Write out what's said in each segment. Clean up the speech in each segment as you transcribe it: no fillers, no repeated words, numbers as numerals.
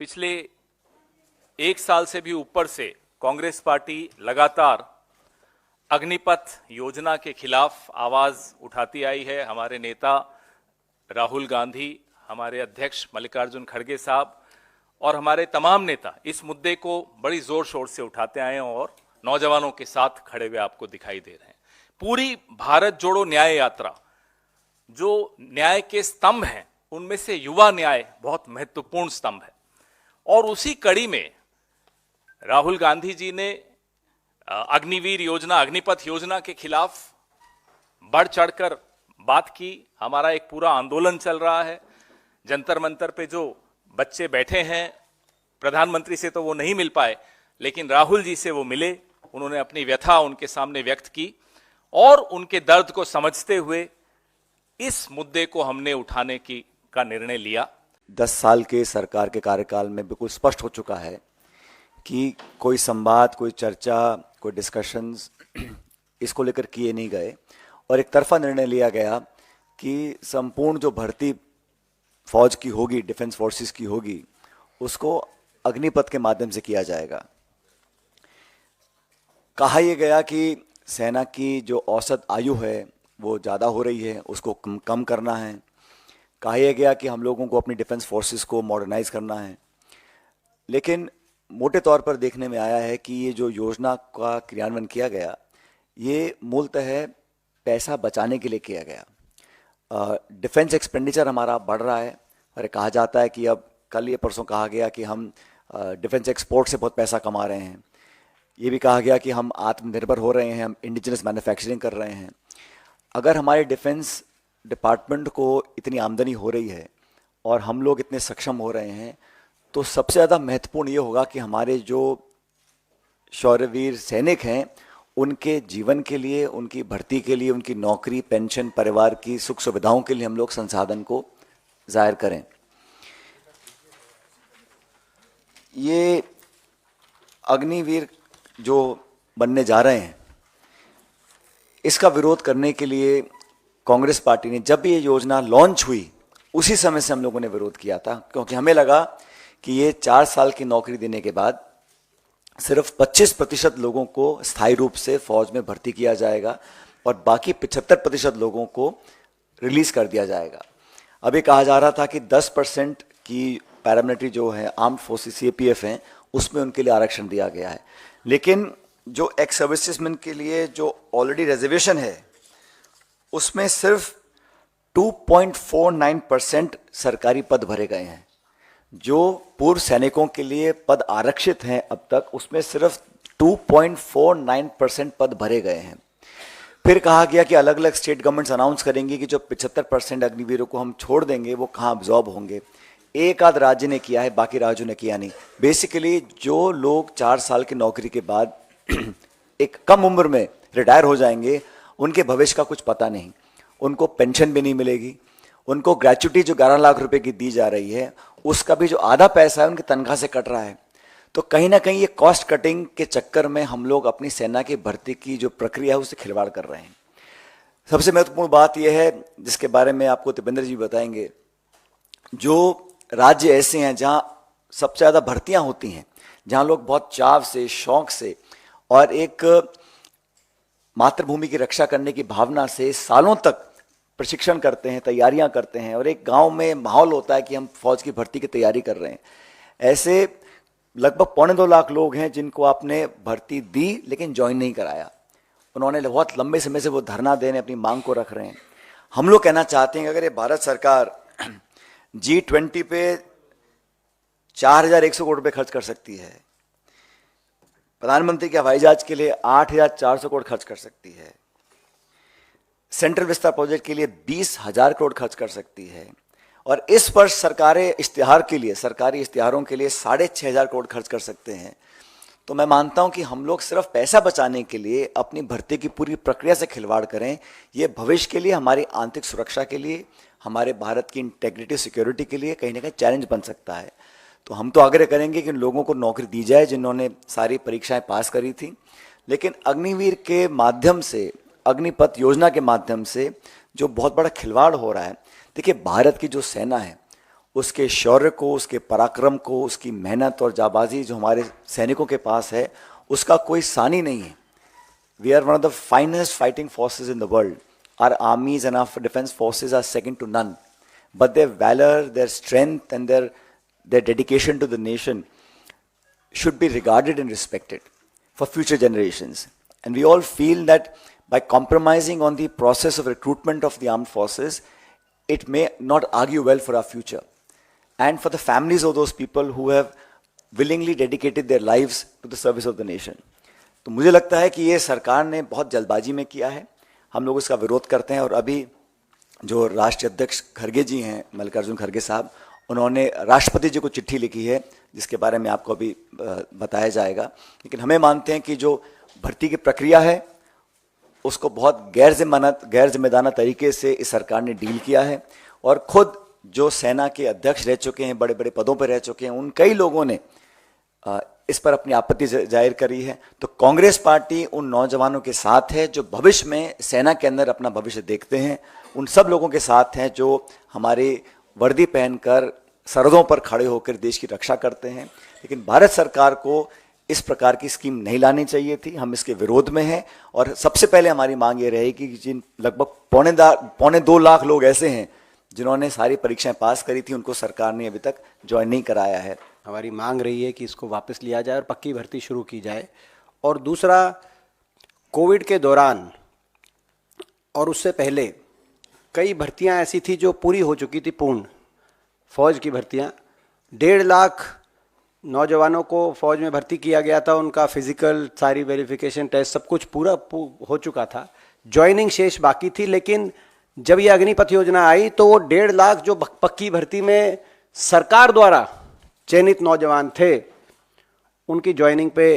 पिछले एक साल से भी ऊपर से कांग्रेस पार्टी लगातार अग्निपथ योजना के खिलाफ आवाज उठाती आई है। हमारे नेता राहुल गांधी, हमारे अध्यक्ष मल्लिकार्जुन खड़गे साहब और हमारे तमाम नेता इस मुद्दे को बड़ी जोर शोर से उठाते आए हैं और नौजवानों के साथ खड़े हुए आपको दिखाई दे रहे हैं। पूरी भारत जोड़ो न्याय यात्रा, जो न्याय के स्तंभ हैं उनमें से युवा न्याय बहुत महत्वपूर्ण स्तंभ है। और उसी कड़ी में राहुल गांधी जी ने अग्निवीर योजना, अग्निपथ योजना के खिलाफ बढ़ चढ़कर बात की। हमारा एक पूरा आंदोलन चल रहा है। जंतर मंतर पे जो बच्चे बैठे हैं, प्रधानमंत्री से तो वो नहीं मिल पाए, लेकिन राहुल जी से वो मिले। उन्होंने अपनी व्यथा उनके सामने व्यक्त की और उनके दर्द को समझते हुए इस मुद्दे को हमने उठाने का निर्णय लिया। 10 साल के सरकार के कार्यकाल में बिल्कुल स्पष्ट हो चुका है कि कोई संवाद, कोई चर्चा, कोई डिस्कशंस इसको लेकर किए नहीं गए और एक तरफा निर्णय लिया गया कि संपूर्ण जो भर्ती फौज की होगी, डिफेंस फोर्सेस की होगी, उसको अग्निपथ के माध्यम से किया जाएगा। कहा यह गया कि सेना की जो औसत आयु है वो ज़्यादा हो रही है, उसको कम करना है। कहा यह गया कि हम लोगों को अपनी डिफेंस फोर्सेस को मॉडर्नाइज करना है। लेकिन मोटे तौर पर देखने में आया है कि ये जो योजना का क्रियान्वयन किया गया, ये मूलतः पैसा बचाने के लिए किया गया। डिफेंस एक्सपेंडिचर हमारा बढ़ रहा है और कहा जाता है कि अब कल ये परसों कहा गया कि हम डिफेंस एक्सपोर्ट से बहुत पैसा कमा रहे हैं। ये भी कहा गया कि हम आत्मनिर्भर हो रहे हैं, हम इंडिजिनस मैन्युफैक्चरिंग कर रहे हैं। अगर हमारे डिफेंस डिपार्टमेंट को इतनी आमदनी हो रही है और हम लोग इतने सक्षम हो रहे हैं, तो सबसे ज़्यादा महत्वपूर्ण ये होगा कि हमारे जो शौर्यवीर सैनिक हैं उनके जीवन के लिए, उनकी भर्ती के लिए, उनकी नौकरी, पेंशन, परिवार की सुख सुविधाओं के लिए हम लोग संसाधन को जाहिर करें। ये अग्निवीर जो बनने जा रहे हैं, इसका विरोध करने के लिए कांग्रेस पार्टी ने, जब भी ये योजना लॉन्च हुई उसी समय से हम लोगों ने विरोध किया था, क्योंकि हमें लगा कि ये 4 साल की नौकरी देने के बाद सिर्फ 25% लोगों को स्थायी रूप से फौज में भर्ती किया जाएगा और बाकी 75% लोगों को रिलीज कर दिया जाएगा। अभी कहा जा रहा था कि 10% की पैरामिलिट्री जो है, आर्म्ड फोर्सेस सीएपीएफ हैं, उसमें उनके लिए आरक्षण दिया गया है। लेकिन जो एक्स सर्विसेजमैन के लिए जो ऑलरेडी रिजर्वेशन है, उसमें सिर्फ 2.49% सरकारी पद भरे गए हैं। जो पूर्व सैनिकों के लिए पद आरक्षित हैं अब तक, उसमें सिर्फ 2.49% पद भरे गए हैं। फिर कहा गया कि अलग अलग स्टेट गवर्नमेंट्स अनाउंस करेंगी कि जो 75% अग्निवीरों को हम छोड़ देंगे वो कहाँ अब्जॉर्ब होंगे। एक आध राज्य ने किया है, बाकी राज्यों ने किया नहीं। बेसिकली जो लोग 4 साल की नौकरी के बाद एक कम उम्र में रिटायर हो जाएंगे, उनके भविष्य का कुछ पता नहीं, उनको पेंशन भी नहीं मिलेगी, उनको ग्रेच्युटी जो 11 लाख रुपए की दी जा रही है उसका भी जो आधा पैसा है उनकी तनख्वाह से कट रहा है। तो कहीं ना कहीं ये कॉस्ट कटिंग के चक्कर में हम लोग अपनी सेना की भर्ती की जो प्रक्रिया है उससे खिलवाड़ कर रहे हैं। सबसे महत्वपूर्ण बात यह है, जिसके बारे में आपको दीपेंद्र जी बताएंगे, जो राज्य ऐसे हैं जहां सबसे ज़्यादा भर्तियां होती हैं, जहां लोग बहुत चाव से, शौक से और एक मातृभूमि की रक्षा करने की भावना से सालों तक प्रशिक्षण करते हैं, तैयारियां करते हैं और एक गांव में माहौल होता है कि हम फौज की भर्ती की तैयारी कर रहे हैं। ऐसे लगभग 2.25 लाख लोग हैं जिनको आपने भर्ती दी लेकिन ज्वाइन नहीं कराया। उन्होंने बहुत लंबे समय से वो धरना देने अपनी मांग को रख रहे हैं। हम लोग कहना चाहते हैं कि अगर ये भारत सरकार G20 पे 4100 करोड़ रुपये खर्च कर सकती है, प्रधानमंत्री के हवाई जहाज के लिए 8400 करोड़ खर्च कर सकती है, सेंट्रल विस्तार प्रोजेक्ट के लिए 20,000 करोड़ खर्च कर सकती है और इस वर्ष सरकारी इश्तिहारों के लिए 6,500 करोड़ खर्च कर सकते हैं, तो मैं मानता हूं कि हम लोग सिर्फ पैसा बचाने के लिए अपनी भर्ती की पूरी प्रक्रिया से खिलवाड़ करें। ये भविष्य के लिए, हमारी आंतरिक सुरक्षा के लिए, हमारे भारत की इंटेग्रिटी, सिक्योरिटी के लिए कहीं ना कहीं चैलेंज बन सकता है। तो हम तो आग्रह करेंगे कि लोगों को नौकरी दी जाए जिन्होंने सारी परीक्षाएं पास करी थी, लेकिन अग्निवीर के माध्यम से, अग्निपथ योजना के माध्यम से जो बहुत बड़ा खिलवाड़ हो रहा है, देखिए भारत की जो सेना है उसके शौर्य को, उसके पराक्रम को, उसकी मेहनत और जाबाजी जो हमारे सैनिकों के पास है, उसका कोई सानी नहीं है. We are one of the finest fighting forces in the world. Our armies and our defense forces are second to none. But their valor, their strength, and their dedication to the nation should be regarded and respected for future generations. And we all feel that by compromising on the process of recruitment of the armed forces, it may not argue well for our future. And for the families of those people who have willingly dedicated their lives to the service of the nation. तो मुझे लगता है कि ये सरकार ने बहुत जल्दबाजी में किया है. हम लोग इसका विरोध करते हैं. और अभी जो राष्ट्रीय अध्यक्ष खड़गे जी हैं, मल्लिकार्जुन खड़गे साहब, उन्होंने राष्ट्रपति जी को चिट्ठी लिखी है, जिसके बारे में आपको अभी बताया जाएगा. लेकिन हमें मानते हैं कि जो भर्ती की प्रक्रिया है उसको बहुत गैर जिम्मेदाराना तरीके से इस सरकार ने डील किया है. और खुद जो सेना के अध्यक्ष रह चुके हैं, बड़े बड़े पदों पर रह चुके हैं, उन कई लोगों ने इस पर अपनी आपत्ति जाहिर करी है. तो कांग्रेस पार्टी उन नौजवानों के साथ है जो भविष्य में सेना के अंदर अपना भविष्य देखते हैं. उन सब लोगों के साथ हैं जो हमारी वर्दी पहनकर सरहदों पर खड़े होकर देश की रक्षा करते हैं. लेकिन भारत सरकार को इस प्रकार की स्कीम नहीं लानी चाहिए थी. हम इसके विरोध में हैं. और सबसे पहले हमारी मांग ये रहेगी कि जिन लगभग 2.25 लाख लोग ऐसे हैं जिन्होंने सारी परीक्षाएं पास करी थी, उनको सरकार ने अभी तक ज्वाइन नहीं कराया है. हमारी मांग रही है कि इसको वापस लिया जाए और पक्की भर्ती शुरू की जाए. और दूसरा, कोविड के दौरान और उससे पहले कई भर्तियां ऐसी थी जो पूरी हो चुकी थी. पूर्ण फौज की भर्तियां 1.5 लाख नौजवानों को फौज में भर्ती किया गया था. उनका फिजिकल, सारी वेरिफिकेशन टेस्ट, सब कुछ पूरा हो चुका था. ज्वाइनिंग शेष बाकी थी. लेकिन जब ये अग्निपथ योजना आई तो वो 1.5 लाख जो पक्की भर्ती में सरकार द्वारा चयनित नौजवान थे, उनकी ज्वाइनिंग पे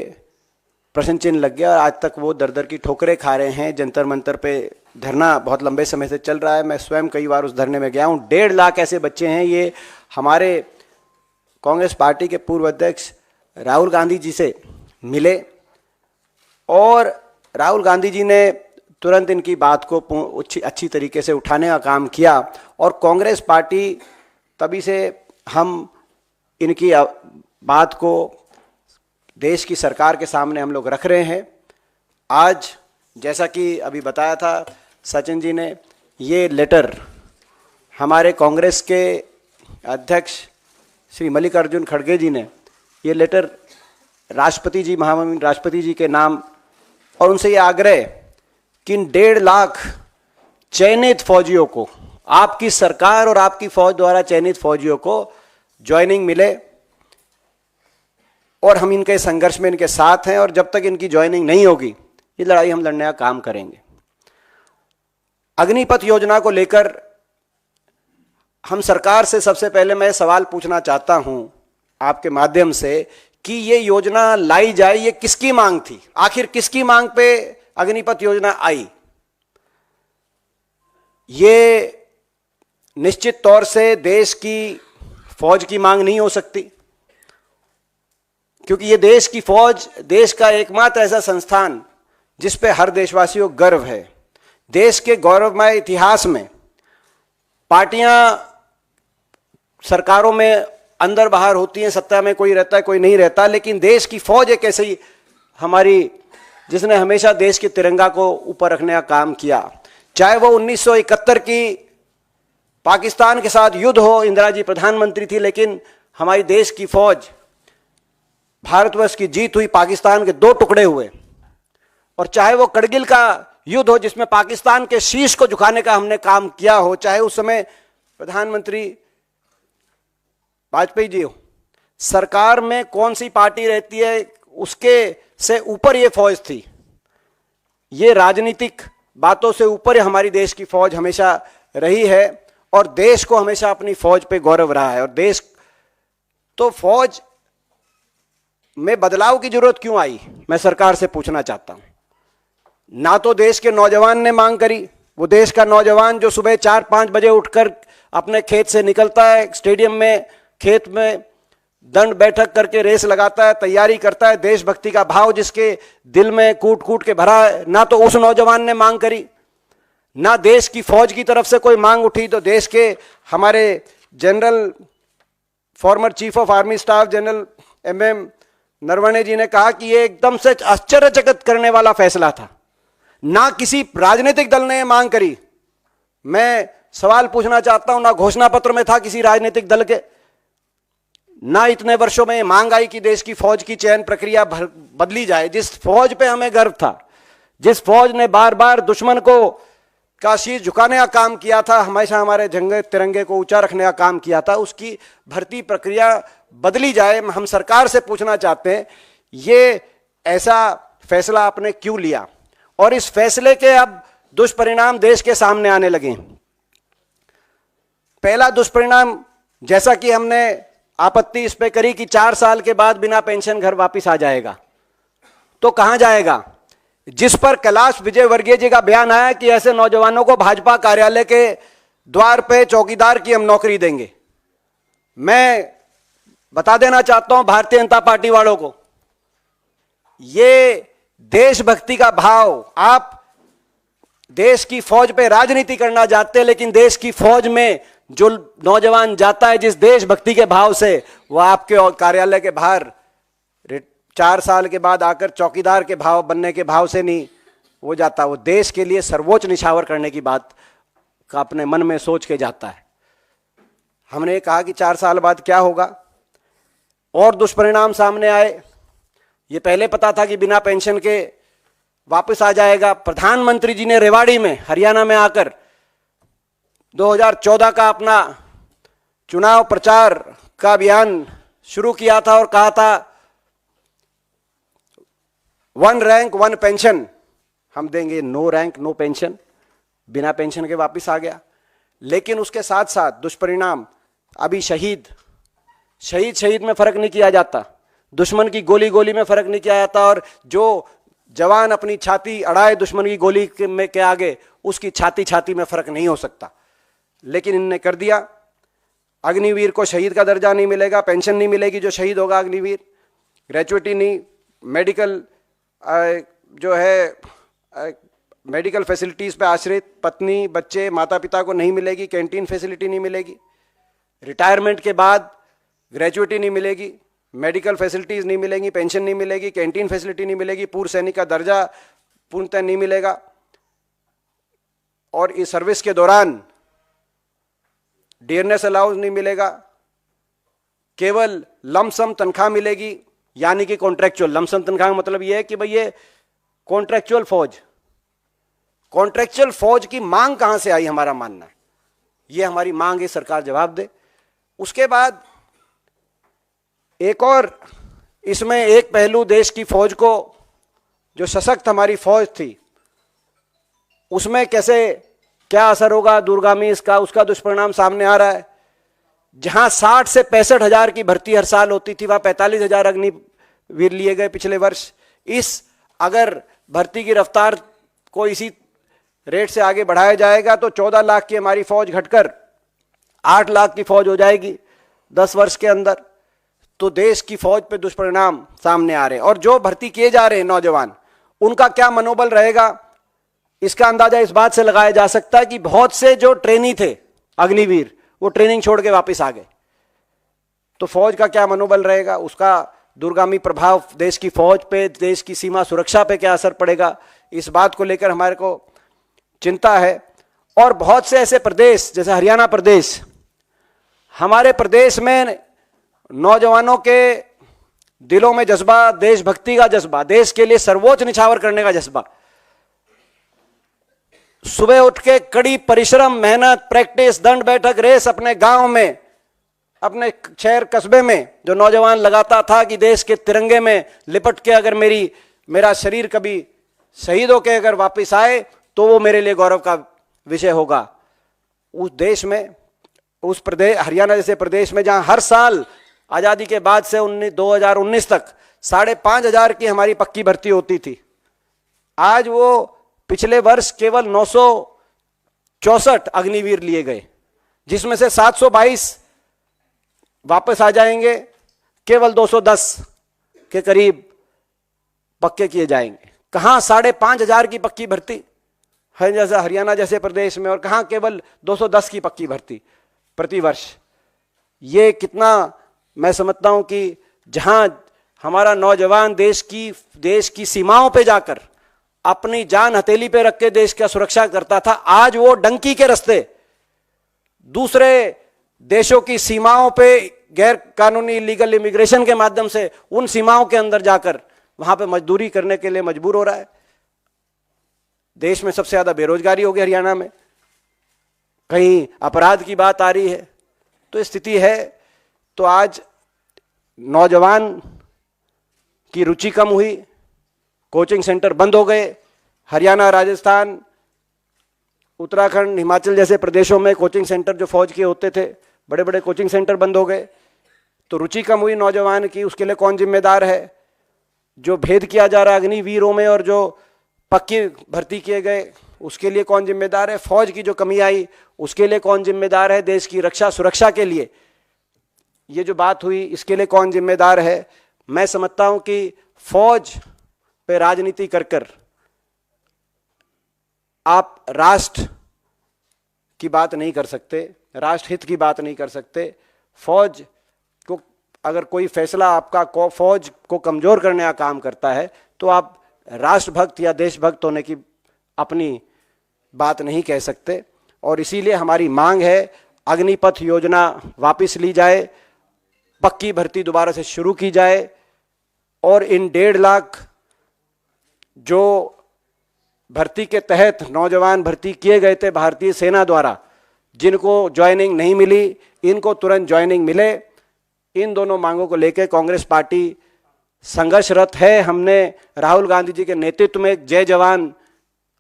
प्रश्न चिन्ह लग गया. और आज तक वो दर दर की ठोकरें खा रहे हैं. जंतर मंतर पे धरना बहुत लंबे समय से चल रहा है. मैं स्वयं कई बार उस धरने में गया हूँ. 1.5 लाख ऐसे बच्चे हैं. ये हमारे कांग्रेस पार्टी के पूर्व अध्यक्ष राहुल गांधी जी से मिले और राहुल गांधी जी ने तुरंत इनकी बात को अच्छी तरीके से उठाने का काम किया. और कांग्रेस पार्टी तभी से हम इनकी बात को देश की सरकार के सामने हम लोग रख रहे हैं. आज जैसा कि अभी बताया था सचिन जी ने, ये लेटर हमारे कांग्रेस के अध्यक्ष श्री मल्लिकार्जुन खड़गे जी ने ये लेटर राष्ट्रपति जी, महामहिम राष्ट्रपति जी के नाम, और उनसे ये आग्रह कि इन 1.5 लाख चयनित फौजियों को, आपकी सरकार और आपकी फौज द्वारा चयनित फौजियों को ज्वाइनिंग मिले. और हम इनके संघर्ष में इनके साथ हैं. और जब तक इनकी ज्वाइनिंग नहीं होगी, ये लड़ाई हम लड़ने का काम करेंगे. अग्निपथ योजना को लेकर हम सरकार से सबसे पहले मैं सवाल पूछना चाहता हूं आपके माध्यम से कि ये योजना लाई जाए, ये किसकी मांग थी? आखिर किसकी मांग पे अग्निपथ योजना आई? ये निश्चित तौर से देश की फौज की मांग नहीं हो सकती, क्योंकि ये देश की फौज, देश का एकमात्र ऐसा संस्थान जिस पे हर देशवासी को गर्व है. देश के गौरवमय इतिहास में पार्टियां सरकारों में अंदर बाहर होती हैं, सत्ता में कोई रहता है कोई नहीं रहता, लेकिन देश की फौज एक ऐसी हमारी जिसने हमेशा देश के तिरंगा को ऊपर रखने का काम किया. चाहे वो 1971 की पाकिस्तान के साथ युद्ध हो, इंदिरा जी प्रधानमंत्री थी, लेकिन हमारी देश की फौज, भारतवर्ष की जीत हुई, पाकिस्तान के 2 टुकड़े हुए. और चाहे वो करगिल का युद्ध हो जिसमें पाकिस्तान के शीश को झुकाने का हमने काम किया हो, चाहे उस समय प्रधानमंत्री वाजपेयी जी हो, सरकार में कौन सी पार्टी रहती है उसके से ऊपर ये फौज थी. ये राजनीतिक बातों से ऊपर हमारी देश की फौज हमेशा रही है और देश को हमेशा अपनी फौज पे गौरव रहा है. और देश तो फौज में बदलाव की जरूरत क्यों आई, मैं सरकार से पूछना चाहता हूं. ना तो देश के नौजवान ने मांग करी. वो देश का नौजवान जो सुबह 4-5 बजे उठकर अपने खेत से निकलता है, स्टेडियम में खेत में दंड बैठक करके रेस लगाता है, तैयारी करता है, देशभक्ति का भाव जिसके दिल में कूट कूट के भरा है, ना तो उस नौजवान ने मांग करी, ना देश की फौज की तरफ से कोई मांग उठी. तो देश के हमारे general former chief of army staff general MM Naravane ji ने कहा कि ये एकदम से आश्चर्यचकित करने वाला फैसला था। ना किसी राजनीतिक दल ने मांग करी। मैं सवाल पूछना चाहता हूं, ना घोषणा पत्र में था किसी राजनीतिक दल के, ना इतने वर्षों में मांग आई कि देश की फौज की चयन प्रक्रिया बदली जाए। जिस फौज पे हमें गर्व था, जिस फौज ने बार बार दुश्मन को का शीश झुकाने का काम किया था, हमेशा हमारे झंडे तिरंगे को ऊंचा रखने का काम किया था, उसकी भर्ती प्रक्रिया बदली जाए। हम सरकार से पूछना चाहते हैं, ये ऐसा फैसला आपने क्यों लिया? और इस फैसले के अब दुष्परिणाम देश के सामने आने लगे। पहला दुष्परिणाम, जैसा कि हमने आपत्ति इस पे करी कि 4 साल के बाद बिना पेंशन घर वापस आ जाएगा, तो कहां जाएगा? जिस पर कैलाश विजयवर्गीय जी का बयान आया कि ऐसे नौजवानों को भाजपा कार्यालय के द्वार पे चौकीदार की हम नौकरी देंगे। मैं बता देना चाहता हूं भारतीय जनता पार्टी वालों को, ये देशभक्ति का भाव, आप देश की फौज पे राजनीति करना चाहते हैं, लेकिन देश की फौज में जो नौजवान जाता है जिस देशभक्ति के भाव से, वह आपके कार्यालय के बाहर 4 साल के बाद आकर चौकीदार के भाव बनने के भाव से नहीं वो जाता, वो देश के लिए सर्वोच्च निछावर करने की बात का अपने मन में सोच के जाता है। हमने कहा कि 4 साल बाद क्या होगा, और दुष्परिणाम सामने आए। ये पहले पता था कि बिना पेंशन के वापस आ जाएगा। प्रधानमंत्री जी ने रेवाड़ी में, हरियाणा में आकर 2014 का अपना चुनाव प्रचार का अभियान शुरू किया था और कहा था 1 रैंक 1 पेंशन हम देंगे। नो रैंक नो पेंशन, बिना पेंशन के वापस आ गया। लेकिन उसके साथ साथ दुष्परिणाम, अभी शहीद में फर्क नहीं किया जाता, दुश्मन की गोली में फर्क नहीं किया जाता, और जो जवान अपनी छाती अड़ाए दुश्मन की गोली के आगे, उसकी छाती में फर्क नहीं हो सकता। लेकिन इनने कर दिया। अग्निवीर को शहीद का दर्जा नहीं मिलेगा, पेंशन नहीं मिलेगी जो शहीद होगा अग्निवीर, ग्रेचुइटी नहीं, मेडिकल जो है मेडिकल फैसिलिटीज पे आश्रित पत्नी बच्चे माता पिता को नहीं मिलेगी, कैंटीन फैसिलिटी नहीं मिलेगी, रिटायरमेंट के बाद ग्रेचुइटी नहीं मिलेगी, मेडिकल फैसिलिटीज नहीं मिलेंगी, पेंशन नहीं मिलेगी, कैंटीन फैसिलिटी नहीं मिलेगी, पूर्व सैनिक का दर्जा पूर्णतः नहीं मिलेगा, और इस सर्विस के दौरान डियरनेस अलाउंस नहीं मिलेगा, केवल लमसम तनख्वाह मिलेगी, यानी कि कॉन्ट्रेक्चुअल। लमसम तनख्वाह का मतलब यह है कि भाई ये कॉन्ट्रेक्चुअल फौज की मांग कहां से आई, हमारा मानना है। ये हमारी मांग है, सरकार जवाब दे। उसके बाद एक और इसमें एक पहलू, देश की फौज को, जो सशक्त हमारी फौज थी, उसमें कैसे क्या असर होगा दूरगामी इसका, उसका दुष्परिणाम सामने आ रहा है। जहां 60 से 65 हजार की भर्ती हर साल होती थी, वहां 45 हजार अग्निवीर लिए गए पिछले वर्ष। अगर भर्ती की रफ्तार को इसी रेट से आगे बढ़ाया जाएगा तो 14 लाख की हमारी फौज घटकर 8 लाख की फौज हो जाएगी 10 वर्ष के अंदर। तो देश की फौज पे दुष्परिणाम सामने आ रहे हैं। और जो भर्ती किए जा रहे हैं नौजवान, उनका क्या मनोबल रहेगा, इसका अंदाजा इस बात से लगाया जा सकता है कि बहुत से जो ट्रेनी थे अग्निवीर, वो ट्रेनिंग छोड़ के वापस आ गए। तो फौज का क्या मनोबल रहेगा, उसका दूरगामी प्रभाव देश की फौज पे, देश की सीमा सुरक्षा पे क्या असर पड़ेगा, इस बात को लेकर हमारे को चिंता है। और बहुत से ऐसे प्रदेश जैसे हरियाणा प्रदेश, हमारे प्रदेश में नौजवानों के दिलों में जज्बा, देशभक्ति का जज्बा, देश के लिए सर्वोच्च निछावर करने का जज्बा, सुबह उठ के कड़ी परिश्रम, मेहनत, प्रैक्टिस, दंड बैठक, रेस, अपने गांव में, अपने शहर कस्बे में जो नौजवान लगाता था कि देश के तिरंगे में लिपट के अगर मेरा शरीर कभी शहीद होकर अगर वापस आए तो वो मेरे लिए गौरव का विषय होगा। उस देश में, उस प्रदेश, हरियाणा जैसे प्रदेश में, जहां हर साल आजादी के बाद से 2019 तक 5,500 की हमारी पक्की भर्ती होती थी, आज वो पिछले वर्ष केवल 964 अग्निवीर लिए गए, जिसमें से 722 वापस आ जाएंगे, केवल 210 के करीब पक्के किए जाएंगे। कहां 5,500 की पक्की भर्ती है जैसे हरियाणा जैसे प्रदेश में, और कहां केवल 210 की पक्की भर्ती प्रति वर्ष। ये कितना मैं समझता हूं कि जहां हमारा नौजवान देश की सीमाओं पे जाकर अपनी जान हथेली पे रख के देश का सुरक्षा करता था, आज वो डंकी के रास्ते दूसरे देशों की सीमाओं पे गैर कानूनी इलीगल इमिग्रेशन के माध्यम से उन सीमाओं के अंदर जाकर वहां पे मजदूरी करने के लिए मजबूर हो रहा है। देश में सबसे ज्यादा बेरोजगारी हो गई हरियाणा में, कहीं अपराध की बात आ रही है, तो स्थिति है। तो आज नौजवान की रुचि कम हुई, कोचिंग सेंटर बंद हो गए। हरियाणा, राजस्थान, उत्तराखंड, हिमाचल जैसे प्रदेशों में कोचिंग सेंटर जो फौज के होते थे, बड़े बड़े कोचिंग सेंटर बंद हो गए। तो रुचि कम हुई नौजवान की, उसके लिए कौन जिम्मेदार है? जो भेद किया जा रहा है अग्निवीरों में और जो पक्की भर्ती किए गए, उसके लिए कौन जिम्मेदार है? फौज की जो कमी आई, उसके लिए कौन जिम्मेदार है? देश की रक्षा सुरक्षा के लिए ये जो बात हुई, इसके लिए कौन जिम्मेदार है? मैं समझता हूं कि फौज पे राजनीति कर कर आप राष्ट्र की बात नहीं कर सकते, राष्ट्रहित की बात नहीं कर सकते। फौज को अगर कोई फैसला आपका फौज को कमजोर करने का काम करता है, तो आप राष्ट्रभक्त या देशभक्त होने की अपनी बात नहीं कह सकते। और इसीलिए हमारी मांग है, अग्निपथ योजना वापस ली जाए, पक्की भर्ती दोबारा से शुरू की जाए, और इन 1.5 लाख जो भर्ती के तहत नौजवान भर्ती किए गए थे भारतीय सेना द्वारा, जिनको ज्वाइनिंग नहीं मिली, इनको तुरंत ज्वाइनिंग मिले। इन दोनों मांगों को लेकर कांग्रेस पार्टी संघर्षरत है। हमने राहुल गांधी जी के नेतृत्व में जय जवान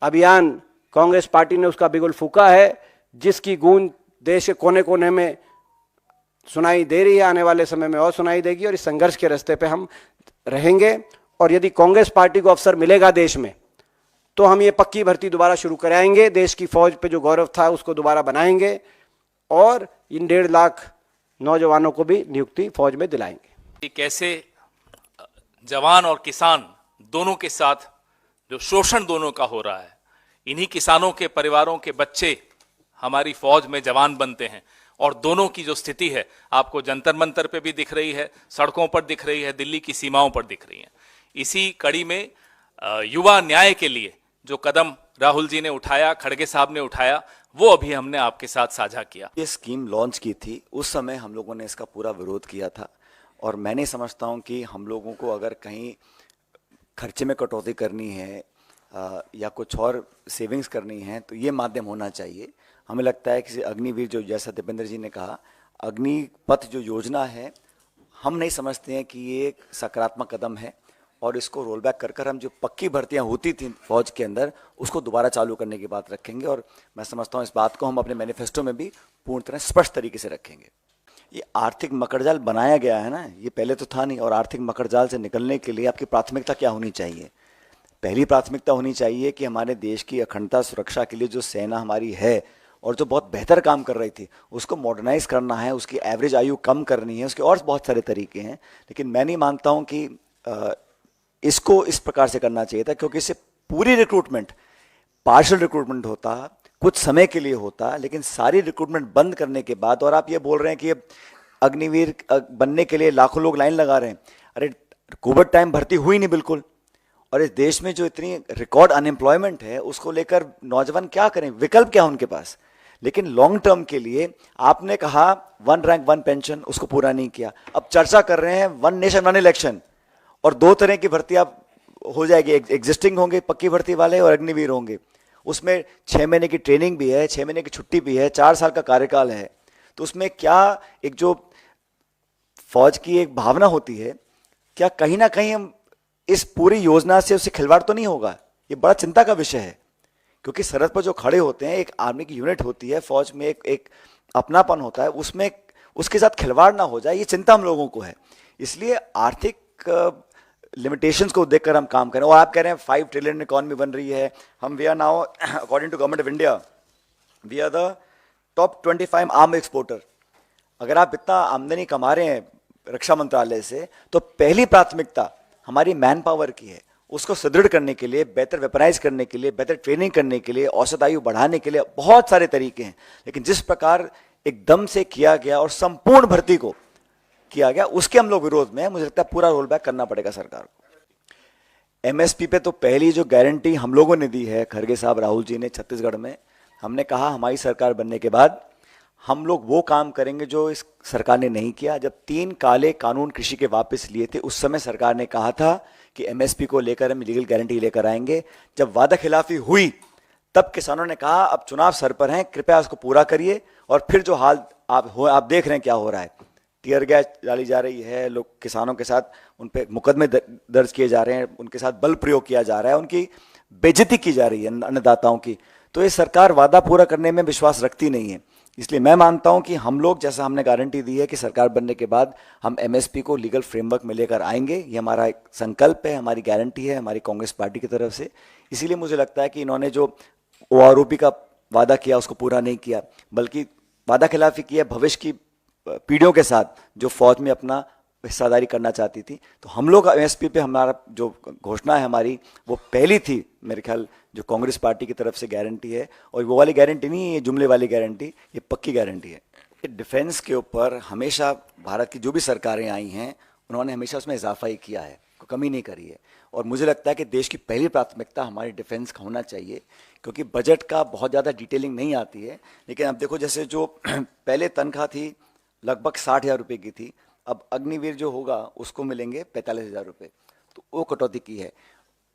अभियान, कांग्रेस पार्टी ने उसका बिगुल फूंका है, जिसकी गूंज देश के कोने कोने में सुनाई दे रही है, आने वाले समय में और सुनाई देगी। और इस संघर्ष के रास्ते पे हम रहेंगे, और यदि कांग्रेस पार्टी को अवसर मिलेगा देश में, तो हम ये पक्की भर्ती दोबारा शुरू कराएंगे, देश की फौज पे जो गौरव था उसको दोबारा बनाएंगे, और इन 1.5 लाख नौजवानों को भी नियुक्ति फौज में दिलाएंगे। कि कैसे जवान और किसान दोनों के साथ जो शोषण दोनों का हो रहा है, इन्हीं किसानों के परिवारों के बच्चे हमारी फौज में जवान बनते हैं, और दोनों की जो स्थिति है आपको जंतर मंतर पे भी दिख रही है, सड़कों पर दिख रही है, दिल्ली की सीमाओं पर दिख रही है। इसी कड़ी में युवा न्याय के लिए जो कदम राहुल जी ने उठाया, खड़गे साहब ने उठाया, वो अभी हमने आपके साथ साझा किया। ये स्कीम लॉन्च की थी, उस समय हम लोगों ने इसका पूरा विरोध किया था, और मैं नहीं समझता हूँ कि हम लोगों को अगर कहीं खर्चे में कटौती करनी है या कुछ और सेविंग्स करनी है, तो ये माध्यम होना चाहिए। हमें लगता है कि अग्निवीर, जो जैसा दीपेंद्र जी ने कहा, अग्निपथ जो योजना है, हम नहीं समझते हैं कि ये एक सकारात्मक कदम है, और इसको रोल बैक कर कर हम जो पक्की भर्तियां होती थी फौज के अंदर, उसको दोबारा चालू करने की बात रखेंगे। और मैं समझता हूं इस बात को हम अपने मैनिफेस्टो में भी पूर्ण तरह स्पष्ट तरीके से रखेंगे। ये आर्थिक मकड़जाल बनाया गया है ना, ये पहले तो था नहीं। और आर्थिक मकड़जाल से निकलने के लिए आपकी प्राथमिकता क्या होनी चाहिए? पहली प्राथमिकता होनी चाहिए कि हमारे देश की अखंडता सुरक्षा के लिए जो सेना हमारी है और जो बहुत बेहतर काम कर रही थी, उसको मॉडर्नाइज करना है, उसकी एवरेज आयु कम करनी है, उसके और बहुत सारे तरीके हैं। लेकिन मैं नहीं मानता हूं कि इसको इस प्रकार से करना चाहिए था, क्योंकि इससे पूरी रिक्रूटमेंट, पार्शियल रिक्रूटमेंट होता, कुछ समय के लिए होता, लेकिन सारी रिक्रूटमेंट बंद करने के बाद, और आप ये बोल रहे हैं कि अग्निवीर बनने के लिए लाखों लोग लाइन लगा रहे हैं। अरे कोविड टाइम भर्ती हुई नहीं बिल्कुल, और इस देश में जो इतनी रिकॉर्ड अनएम्प्लॉयमेंट है, उसको लेकर नौजवान क्या करें? विकल्प क्या उनके पास? लेकिन लॉन्ग टर्म के लिए आपने कहा 1 रैंक 1 पेंशन, उसको पूरा नहीं किया। अब चर्चा कर रहे हैं 1 नेशन 1 इलेक्शन, और 2 तरह की भर्ती आप हो जाएगी, एग्जिस्टिंग होंगे पक्की भर्ती वाले और अग्निवीर होंगे। उसमें 6 महीने की ट्रेनिंग भी है, 6 महीने की छुट्टी भी है, 4 साल का कार्यकाल है। तो उसमें क्या एक जो फौज की एक भावना होती है, क्या कहीं ना कहीं हम इस पूरी योजना से उससे खिलवाड़ तो नहीं होगा? ये बड़ा चिंता का विषय है, क्योंकि सरहद पर जो खड़े होते हैं, एक आर्मी की यूनिट होती है, फौज में एक अपनापन होता है, उसमें उसके साथ खिलवाड़ ना हो जाए, ये चिंता हम लोगों को है। इसलिए आर्थिक लिमिटेशंस को देखकर हम काम करें। और आप कह रहे हैं 5 ट्रिलियन इकॉनमी बन रही है, हम we are now according to government of India we are the top 25 arm exporter. अगर आप इतना आमदनी कमा रहे हैं रक्षा मंत्रालय से, तो पहली प्राथमिकता हमारी मैन पावर की है, उसको सुदृढ़ करने के लिए, बेहतर वेपनाइज करने के लिए, बेहतर ट्रेनिंग करने के लिए, औसत आयु बढ़ाने के लिए बहुत सारे तरीके हैं। लेकिन जिस प्रकार एकदम से किया गया और संपूर्ण भर्ती को किया गया, उसके हम लोग विरोध में हैं। मुझे लगता है पूरा रोल बैक करना पड़ेगा सरकार को। एमएसपी पे तो पहली जो गारंटी हम लोगों ने दी है, खड़गे साहब, राहुल जी ने छत्तीसगढ़ में, हमने कहा हमारी सरकार बनने के बाद हम लोग वो काम करेंगे जो इस सरकार ने नहीं किया। जब 3 काले कानून कृषि के वापस लिए थे, उस समय सरकार ने कहा था कि एमएसपी को लेकर हम लीगल गारंटी लेकर आएंगे। जब वादा खिलाफी हुई तब किसानों ने कहा अब चुनाव सर पर हैं, कृपया उसको पूरा करिए। और फिर जो हाल आप देख रहे हैं क्या हो रहा है, टीयर गैस डाली जा रही है, लोग किसानों के साथ उन पे मुकदमे दर्ज किए जा रहे हैं, उनके साथ बल प्रयोग किया जा रहा है, उनकी बेइज्जती की जा रही है अन्नदाताओं की। तो ये सरकार वादा पूरा करने में विश्वास रखती नहीं है। इसलिए मैं मानता हूं कि हम लोग, जैसा हमने गारंटी दी है कि सरकार बनने के बाद हम एमएसपी को लीगल फ्रेमवर्क में लेकर आएंगे, ये हमारा एक संकल्प है, हमारी गारंटी है हमारी कांग्रेस पार्टी की तरफ से। इसीलिए मुझे लगता है कि इन्होंने जो ओआरओपी का वादा किया उसको पूरा नहीं किया, बल्कि वादा खिलाफी किया भविष्य की पीढ़ियों के साथ जो फौज में अपना हिस्सेदारी करना चाहती थी। तो हम लोग एमएसपी पे हमारा जो घोषणा है हमारी, वो पहली थी मेरे ख्याल जो कांग्रेस पार्टी की तरफ से गारंटी है। और वो वाली गारंटी नहीं है ये जुमले वाली गारंटी, ये पक्की गारंटी है। डिफेंस के ऊपर हमेशा भारत की जो भी सरकारें आई हैं उन्होंने हमेशा उसमें इजाफा ही किया है, कोई कमी नहीं करी है। और मुझे लगता है कि देश की पहली प्राथमिकता हमारी डिफेंस का होना चाहिए, क्योंकि बजट का बहुत ज़्यादा डिटेलिंग नहीं आती है। लेकिन अब देखो, जैसे जो पहले तनख्वाह थी लगभग 60,000 रुपये की थी, अब अग्निवीर जो होगा उसको मिलेंगे 45,000 रुपये, तो वो कटौती की है।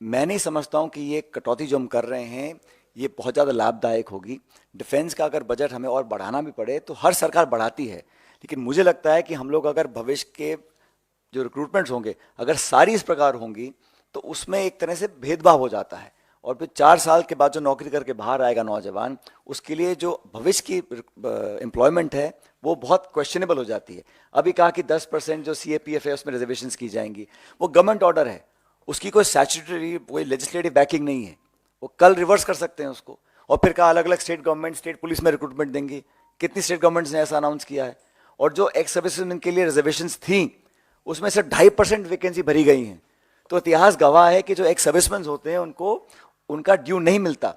मैं नहीं समझता हूँ कि ये कटौती जो हम कर रहे हैं ये बहुत ज़्यादा लाभदायक होगी। डिफेंस का अगर बजट हमें और बढ़ाना भी पड़े तो हर सरकार बढ़ाती है, लेकिन मुझे लगता है कि हम लोग अगर भविष्य के जो रिक्रूटमेंट्स होंगे अगर सारी इस प्रकार होंगी तो उसमें एक तरह से भेदभाव हो जाता है। और फिर 4 साल के बाद जो नौकरी करके बाहर आएगा नौजवान, उसके लिए जो भविष्य की एम्प्लॉयमेंट है वो बहुत क्वेश्चनेबल हो जाती है। अभी कहा कि 10% जो सीएपीएफ है उसमें रिजर्वेशंस की जाएंगी, वो गवर्नमेंट ऑर्डर है, उसकी कोई स्टैट्यूटरी कोई लेजिस्लेटिव बैकिंग नहीं है, वो कल रिवर्स कर सकते हैं उसको। और फिर कहा अलग अलग स्टेट गवर्नमेंट स्टेट पुलिस में रिक्रूटमेंट देंगी, कितनी स्टेट गवर्नमेंट्स ने ऐसा अनाउंस किया है। और जो एक्स सर्विसमैन के लिए रिजर्वेशंस थी उसमें से 2.5% वैकेंसी भरी गई हैं। तो इतिहास गवाह है कि जो एक्स सर्विसमैन होते हैं उनको उनका ड्यू नहीं मिलता।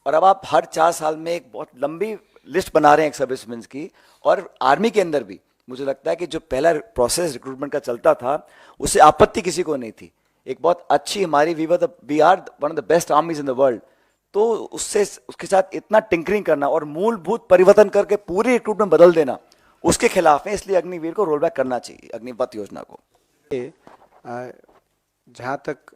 और अब आप हर 4 साल में एक बहुत लंबी लिस्ट बना रहे हैं एक्स सर्विसमैन की। और आर्मी के अंदर भी मुझे लगता है कि जो पहला प्रोसेस रिक्रूटमेंट का चलता था उससे आपत्ति किसी को नहीं थी, एक बहुत अच्छी हमारी we are one of the best armies in the world. तो उसके साथ इतना टिंकरिंग करना और मूलभूत परिवर्तन करके पूरी रिक्रूटमेंट बदल देना, उसके खिलाफ है। इसलिए अग्निवीर को रोल बैक करना चाहिए, अग्निपथ योजना को। जहाँ तक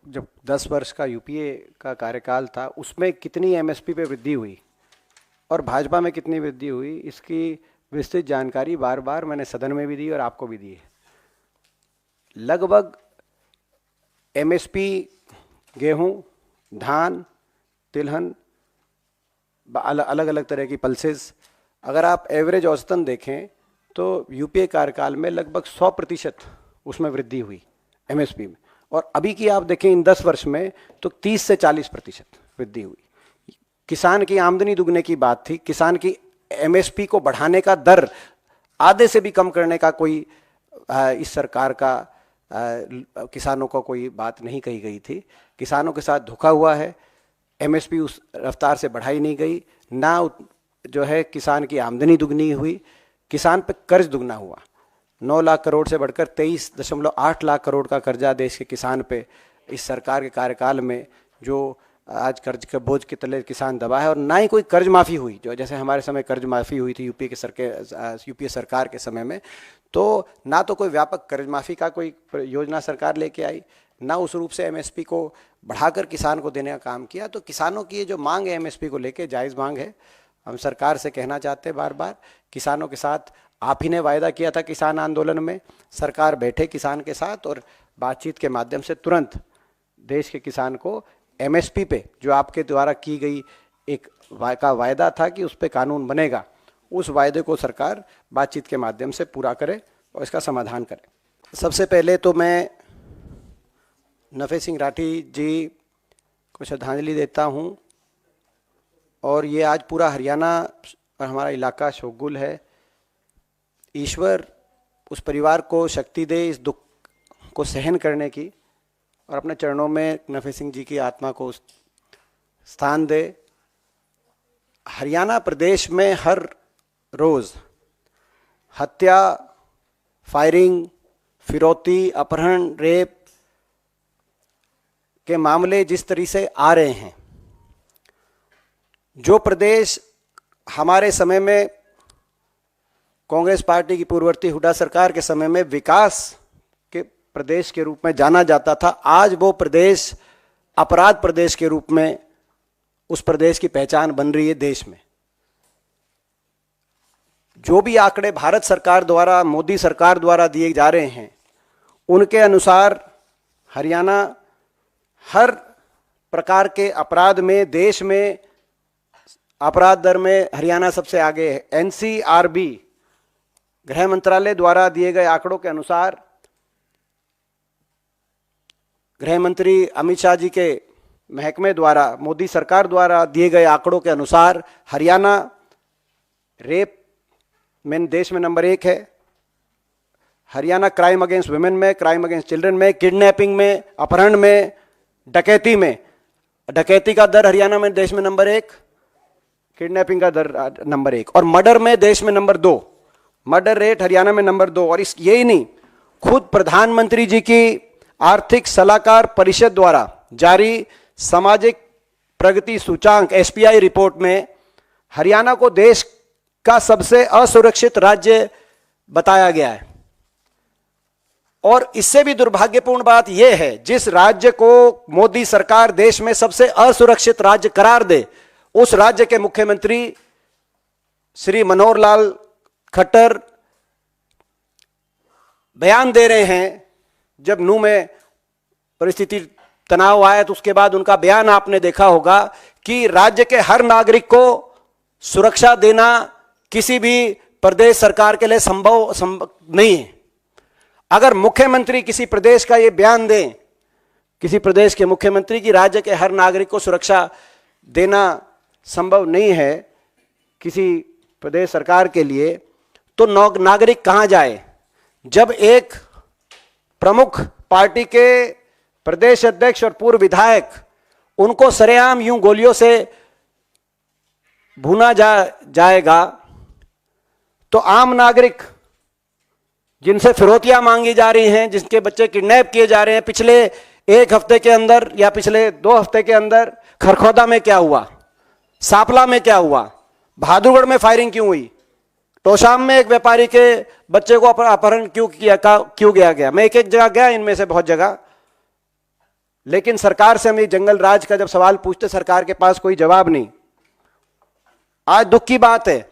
जब 10 वर्ष का यूपीए का कार्यकाल था उसमें कितनी एमएसपी पे वृद्धि हुई और भाजपा में कितनी वृद्धि हुई, इसकी विस्तृत जानकारी बार बार मैंने सदन में भी दी और आपको भी दी है। लगभग एमएसपी गेहूं, धान, तिलहन, अलग अलग तरह की पल्सेस, अगर आप एवरेज औसतन देखें तो यूपीए कार्यकाल में लगभग 100% उसमें वृद्धि हुई एमएसपी में। और अभी की आप देखें इन 10 वर्ष में तो 30 से 40% वृद्धि हुई। किसान की आमदनी दुगने की बात थी, किसान की एमएसपी को बढ़ाने का दर आधे से भी कम करने का कोई इस सरकार का किसानों को कोई बात नहीं कही गई थी। किसानों के साथ धोखा हुआ है, एमएसपी उस रफ्तार से बढ़ाई नहीं गई, ना जो है किसान की आमदनी दुगनी हुई, किसान पे कर्ज दुगना हुआ। 9 लाख करोड़ से बढ़कर 23.8 लाख करोड़ का कर्जा देश के किसान पे इस सरकार के कार्यकाल में जो आज कर्ज के बोझ के तले किसान दबा है। और ना ही कोई कर्ज माफ़ी हुई, जो जैसे हमारे समय कर्ज माफ़ी हुई थी यूपीए सरकार के समय में, तो ना तो कोई व्यापक कर्ज माफ़ी का कोई योजना सरकार लेके आई, ना उस रूप से एमएसपी को बढ़ाकर किसान को देने का काम किया। तो किसानों की ये जो मांग है एमएसपी को लेके जायज़ मांग है। हम सरकार से कहना चाहते हैं बार बार, किसानों के साथ आप ही ने वायदा किया था किसान आंदोलन में, सरकार बैठे किसान के साथ और बातचीत के माध्यम से तुरंत देश के किसान को एमएसपी पे जो आपके द्वारा की गई एक वायदा था कि उस पर कानून बनेगा, उस वायदे को सरकार बातचीत के माध्यम से पूरा करे और इसका समाधान करे। सबसे पहले तो मैं नफे सिंह राठी जी को श्रद्धांजलि देता हूँ। और ये आज पूरा हरियाणा और हमारा इलाका शोकगुल है। ईश्वर उस परिवार को शक्ति दे इस दुख को सहन करने की, और अपने चरणों में नफे सिंह जी की आत्मा को स्थान दे। हरियाणा प्रदेश में हर रोज़ हत्या फायरिंग, फिरौती, अपहरण, रेप के मामले जिस तरीके से आ रहे हैं, जो प्रदेश हमारे समय में कांग्रेस पार्टी की पूर्ववर्ती हुड्डा सरकार के समय में विकास के प्रदेश के रूप में जाना जाता था, आज वो प्रदेश अपराध प्रदेश के रूप में उस प्रदेश की पहचान बन रही है देश में। जो भी आंकड़े भारत सरकार द्वारा, मोदी सरकार द्वारा दिए जा रहे हैं, उनके अनुसार हरियाणा हर प्रकार के अपराध में, देश में अपराध दर में हरियाणा सबसे आगे है। एनसीआरबी, गृह मंत्रालय द्वारा दिए गए आंकड़ों के अनुसार, गृह मंत्री अमित शाह जी के महकमे द्वारा, मोदी सरकार द्वारा दिए गए आंकड़ों के अनुसार हरियाणा रेप में देश में नंबर 1 है। हरियाणा क्राइम अगेंस्ट वुमेन में, क्राइम अगेंस्ट चिल्ड्रन में, किडनैपिंग में, अपहरण में, डकैती में, डकैती का दर हरियाणा में देश में नंबर 1, किडनैपिंग का दर नंबर 1, और मर्डर में देश में नंबर 2, मर्डर रेट हरियाणा में नंबर 2। और यही नहीं, खुद प्रधानमंत्री जी की आर्थिक सलाहकार परिषद द्वारा जारी सामाजिक प्रगति सूचांक एसपीआई रिपोर्ट में हरियाणा को देश का सबसे असुरक्षित राज्य बताया गया है। और इससे भी दुर्भाग्यपूर्ण बात यह है, जिस राज्य को मोदी सरकार देश में सबसे असुरक्षित राज्य करार दे, उस राज्य के मुख्यमंत्री श्री मनोहर लाल खट्टर बयान दे रहे हैं। जब नूह में परिस्थिति तनाव आया तो उसके बाद उनका बयान आपने देखा होगा कि राज्य के हर नागरिक को सुरक्षा देना किसी भी प्रदेश सरकार के लिए संभव नहीं है। अगर मुख्यमंत्री किसी प्रदेश का ये बयान दें, किसी प्रदेश के मुख्यमंत्री की राज्य के हर नागरिक को सुरक्षा देना संभव नहीं है किसी प्रदेश सरकार के लिए, तो नागरिक कहां जाए? जब एक प्रमुख पार्टी के प्रदेश अध्यक्ष और पूर्व विधायक, उनको सरेआम यूं गोलियों से भूना जाएगा, तो आम नागरिक जिनसे फिरौतियां मांगी जा रही हैं, जिनके बच्चे किडनैप किए जा रहे हैं, पिछले 1 हफ्ते के अंदर या पिछले 2 हफ्ते के अंदर खरखौदा में क्या हुआ, सापला में क्या हुआ, बहादुरगढ़ में फायरिंग क्यों हुई, तोशाम में एक व्यापारी के बच्चे को अपहरण क्यों गया। मैं एक जगह गया, इनमें से बहुत जगह, लेकिन सरकार से हम जंगल राज का जब सवाल पूछते, सरकार के पास कोई जवाब नहीं। आज दुख की बात है,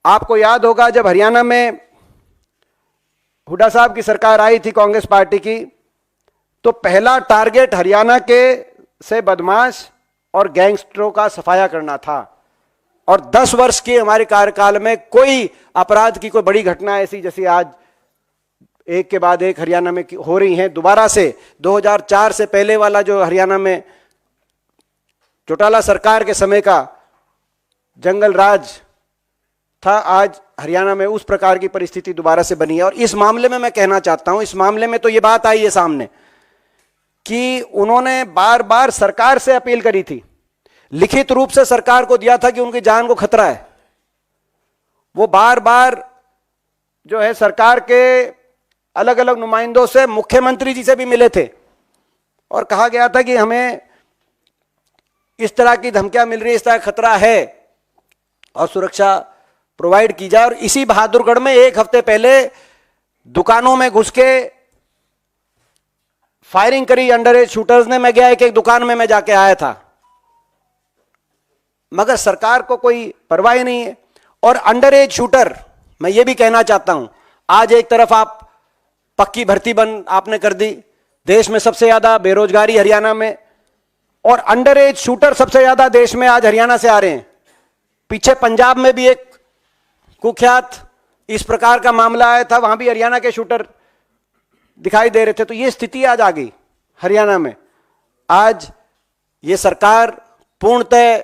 आपको याद होगा जब हरियाणा में हुड्डा साहब की सरकार आई थी कांग्रेस पार्टी की, तो पहला टारगेट हरियाणा के से बदमाश और गैंगस्टरों का सफाया करना था। और 10 वर्ष के हमारे कार्यकाल में कोई अपराध की कोई बड़ी घटना ऐसी जैसी आज एक के बाद एक हरियाणा में हो रही हैं। दोबारा से 2004 से पहले वाला जो हरियाणा में चौटाला सरकार के समय का जंगल राज था, आज हरियाणा में उस प्रकार की परिस्थिति दोबारा से बनी है। और इस मामले में मैं कहना चाहता हूं, इस मामले में तो ये बात आई है सामने कि उन्होंने बार बार सरकार से अपील करी थी, लिखित रूप से सरकार को दिया था कि उनकी जान को खतरा है। वो बार बार जो है सरकार के अलग अलग नुमाइंदों से, मुख्यमंत्री जी से भी मिले थे और कहा गया था कि हमें इस तरह की धमकियां मिल रही है, इस तरह खतरा है और सुरक्षा प्रोवाइड की जाए। और इसी बहादुरगढ़ में 1 हफ्ते पहले दुकानों में घुस के फायरिंग करी अंडर एज शूटर्स ने। मैं गया, एक दुकान में मैं जाके आया था, मगर सरकार को कोई परवाह नहीं है। और अंडर एज शूटर, मैं ये भी कहना चाहता हूं, आज एक तरफ आप पक्की भर्ती आपने कर दी, देश में सबसे ज्यादा बेरोजगारी हरियाणा में, और अंडर एज शूटर सबसे ज्यादा देश में आज हरियाणा से आ रहे हैं। पीछे पंजाब में भी एक कुख्यात इस प्रकार का मामला आया था, वहां भी हरियाणा के शूटर दिखाई दे रहे थे। तो ये स्थिति आज आ गई हरियाणा में। आज ये सरकार पूर्णतः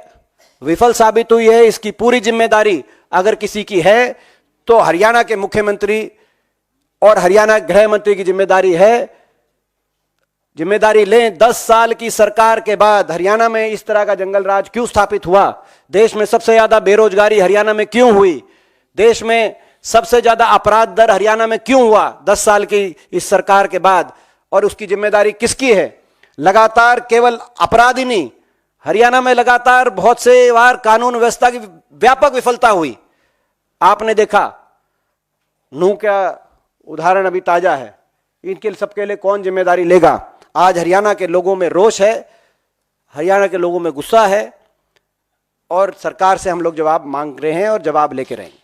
विफल साबित हुई है। इसकी पूरी जिम्मेदारी अगर किसी की है तो हरियाणा के मुख्यमंत्री और हरियाणा गृह मंत्री की जिम्मेदारी है। जिम्मेदारी लें। 10 साल की सरकार के बाद हरियाणा में इस तरह का जंगल राज क्यों स्थापित हुआ? देश में सबसे ज्यादा बेरोजगारी हरियाणा में क्यों हुई? देश में सबसे ज्यादा अपराध दर हरियाणा में क्यों हुआ 10 साल की इस सरकार के बाद, और उसकी जिम्मेदारी किसकी है? लगातार केवल अपराध ही नहीं, हरियाणा में लगातार बहुत से बार कानून व्यवस्था की व्यापक विफलता हुई। आपने देखा, नूह का उदाहरण अभी ताजा है, इनके सबके लिए कौन जिम्मेदारी लेगा? आज हरियाणा के लोगों में रोष है, हरियाणा के लोगों में गुस्सा है, और सरकार से हम लोग जवाब मांग रहे हैं और जवाब लेके रहेंगे।